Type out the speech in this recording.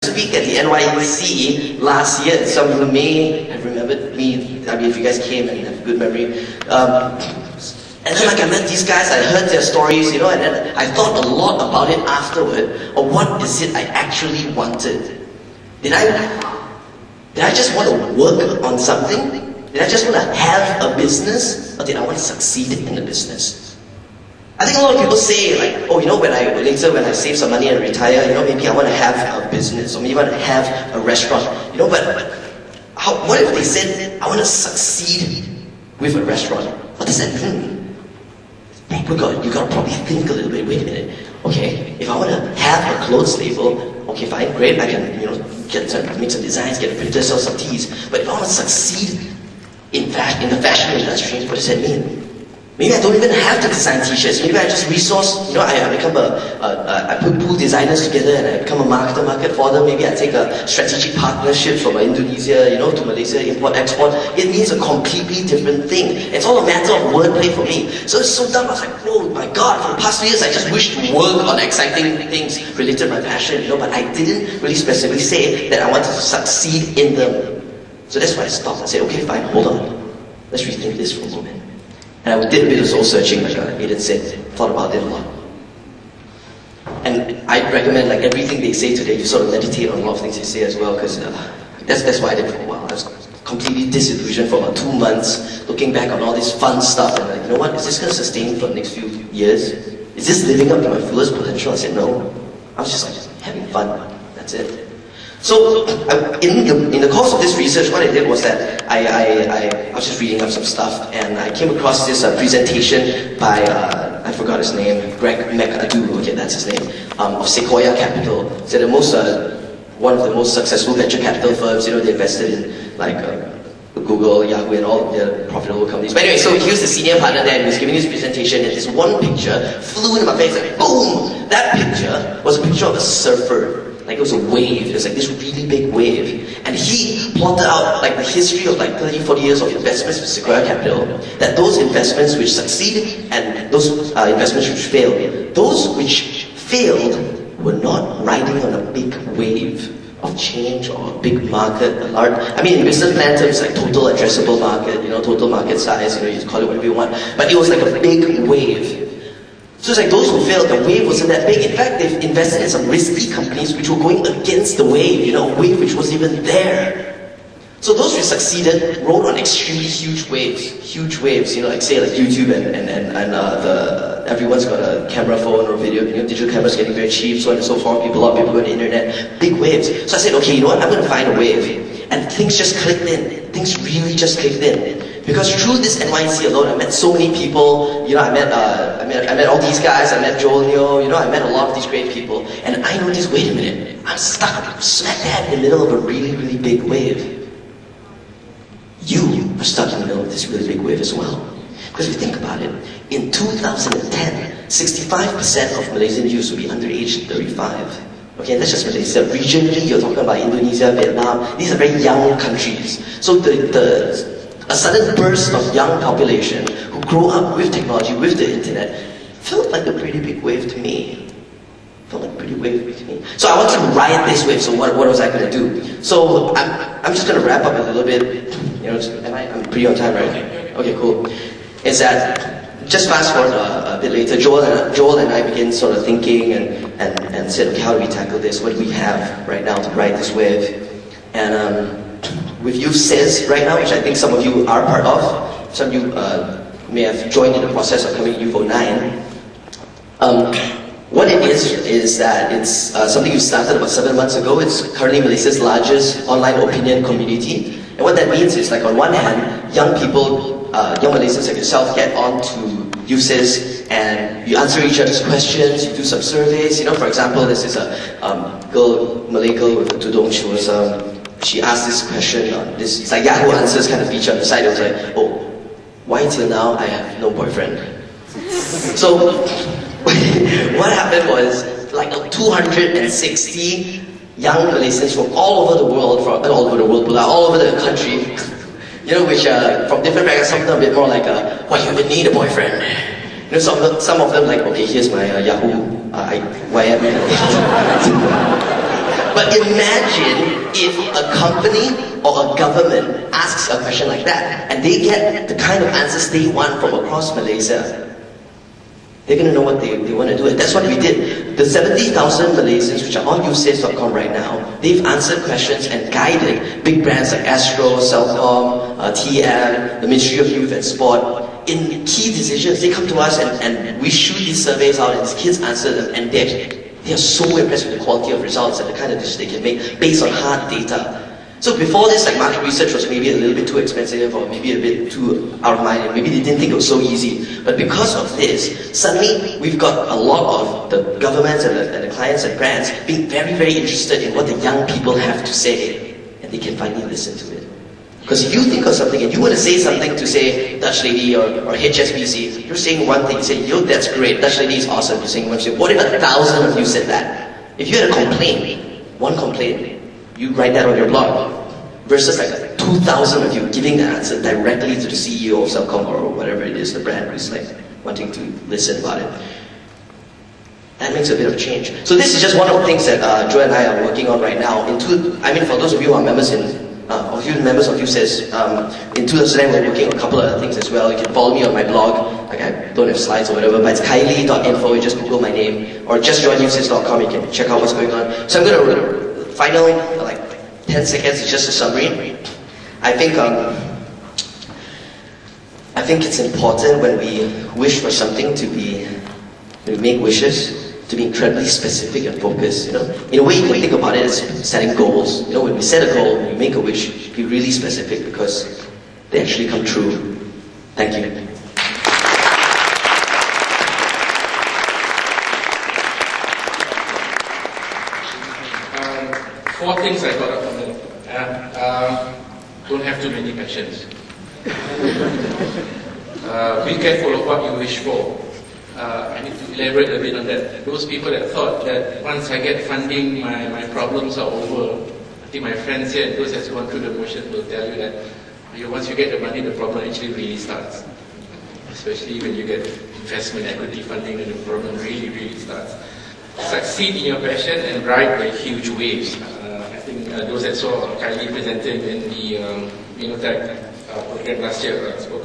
speak at the NYC last year. Some of you may have remembered me. I mean, if you guys came and have a good memory. And then I met these guys, I heard their stories, and then I thought a lot about it afterward, of what is it I actually wanted. Did I just want to work on something? Did I just want to have a business? Or did I want to succeed in the business? I think a lot of people say, like, oh, when I save some money and retire, maybe I want to have a business, or maybe I want to have a restaurant, but what if they said, I want to succeed with a restaurant? What does that mean? You got to probably think a little bit, wait a minute, okay, if I want to have a clothes label, okay, fine, great, I can, make some designs, get a printer, sell some tees, but if I want to succeed in the fashion industry, what does that mean? Maybe I don't even have to design t-shirts. Maybe I just resource, I put pool designers together and I become a market for them. Maybe I take a strategic partnership from Indonesia, to Malaysia, import-export. It means a completely different thing. It's all a matter of wordplay for me. So it's so dumb. I was like, oh my God, for the past 3 years I just wished to work on exciting things related to my passion, but I didn't really specifically say that I wanted to succeed in them. So that's why I stopped and said, okay, fine, hold on. Let's rethink this for a moment. And I did a bit of soul searching, like Aiden said, thought about it a lot. And I'd recommend, like everything they say today, you sort of meditate on a lot of things they say as well, because that's why I did it for a while. I was completely disillusioned for about 2 months, looking back on all this fun stuff, and like, you know what, is this going to sustain for the next few years? Is this living up to my fullest potential? I said no. I was just like, having fun, that's it. So, in the course of this research, what I did was that I was just reading up some stuff, and I came across this presentation by, I forgot his name, Greg McAdoo, okay, that's his name, of Sequoia Capital. So one of the most successful venture capital firms, they invested in like Google, Yahoo, and all the profitable companies. But anyway, so he was the senior partner there, and he was giving this presentation, and this one picture flew into my face, like boom! That picture was a picture of a surfer. Like it was a wave, it was like this really big wave. And he plotted out like the history of like 30, 40 years of investments with Sequoia Capital, that those investments which succeeded and those investments which failed, those which failed were not riding on a big wave of change or a big market, in business plan terms, like total addressable market, total market size, you call it whatever you want, but it was like a big wave. So it's like those who failed, the wave wasn't that big. In fact, they've invested in some risky companies which were going against the wave, a wave which wasn't even there. So those who succeeded rode on extremely huge waves, like say like YouTube and everyone's got a camera phone or video, digital cameras getting very cheap, so on and so forth, a lot of people go to the internet, big waves. So I said, okay, you know what, I'm going to find a wave. And things just clicked in, things really just clicked in. Because through this NYC alone, I met so many people, I met all these guys, I met Joel Neo, I met a lot of these great people, and I noticed, wait a minute, I'm stuck smack dab in the middle of a really, really big wave. You are stuck in the middle of this really big wave as well. Because if you think about it, in 2010, 65% of Malaysian youths will be under age 35. Okay, that's just Malaysia. Regionally, you're talking about Indonesia, Vietnam, these are very young countries. So a sudden burst of young population who grow up with technology, with the internet, felt like a pretty big wave to me. So I wanted to ride this wave, so what was I going to do? So I'm just going to wrap up a little bit. I'm pretty on time, right? Okay, cool. Is that, just fast forward a bit later, Joel and I began sort of thinking and said, okay, how do we tackle this? What do we have right now to ride this wave? And with Youth Says right now, which I think some of you are part of, some of you may have joined in the process of coming to Youth 09. What it is that it's something we started about 7 months ago. It's currently Malaysia's largest online opinion community. And what that means is, like, on one hand, young people, young Malaysians like yourself get on to Youth Says and you answer each other's questions, you do some surveys. For example, this is a Malay girl with a tudung. She asked this question on this, it's like Yahoo Answers kind of feature on the side. It was like, oh, why till now I have no boyfriend? So, what happened was, like 260 young Malaysians from all over the world, all over the country, which from different backgrounds, some of them a bit more like, why you even need a boyfriend? Some of them like, okay, here's my Yahoo, YM. But imagine if a company or a government asks a question like that, and they get the kind of answers they want from across Malaysia. They're going to know what they want to do, and that's what we did. The 70,000 Malaysians, which are on usage.com right now, they've answered questions and guided big brands like Astro, Celcom, TM, the Ministry of Youth and Sport. In key decisions, they come to us and we shoot these surveys out, and these kids answer them, and they are so impressed with the quality of results and the kind of decisions they can make based on hard data. So before this, like, market research was maybe a little bit too expensive or maybe a bit too out of mind, and maybe they didn't think it was so easy. But because of this, suddenly we've got a lot of the governments and the clients and brands being very, very interested in what the young people have to say, and they can finally listen to it. Because if you think of something and you want to say something to, say, Dutch Lady or HSBC, you're saying one thing, you say, yo, that's great, Dutch Lady is awesome, you're saying one thing. What if 1,000 of you said that? If you had a complaint, one complaint, you write that on your blog, versus like 2,000 of you giving the answer directly to the CEO of Celcom or whatever it is, the brand who's like wanting to listen about it. That makes a bit of change. So this is just one of the things that Joe and I are working on right now. For those of you who are members members of USES, in 2009 we're working on a couple of other things as well. You can follow me on my blog. Like, I don't have slides or whatever, but it's khailee.info. You just Google my name, or just join uses.com. You can check out what's going on. So I'm going to final, like 10 seconds is just a summary. I think it's important when we wish for something we make wishes to be incredibly specific and focused. You know, in a way you can think about it as setting goals. You know, when we set a goal, we make a wish, be really specific because they actually come true. Thank you. Four things I got out from it. Don't have too many passions. Be careful of what you wish for. I need to elaborate a bit on that. Those people that thought that once I get funding, my problems are over. I think my friends here and those that have gone through the motion will tell you that once you get the money, the problem actually really starts. Especially when you get investment equity funding, then the problem really, really starts. Succeed in your passion and ride the huge waves. I think those that saw Khailee presenting in the Inotech program last year spoke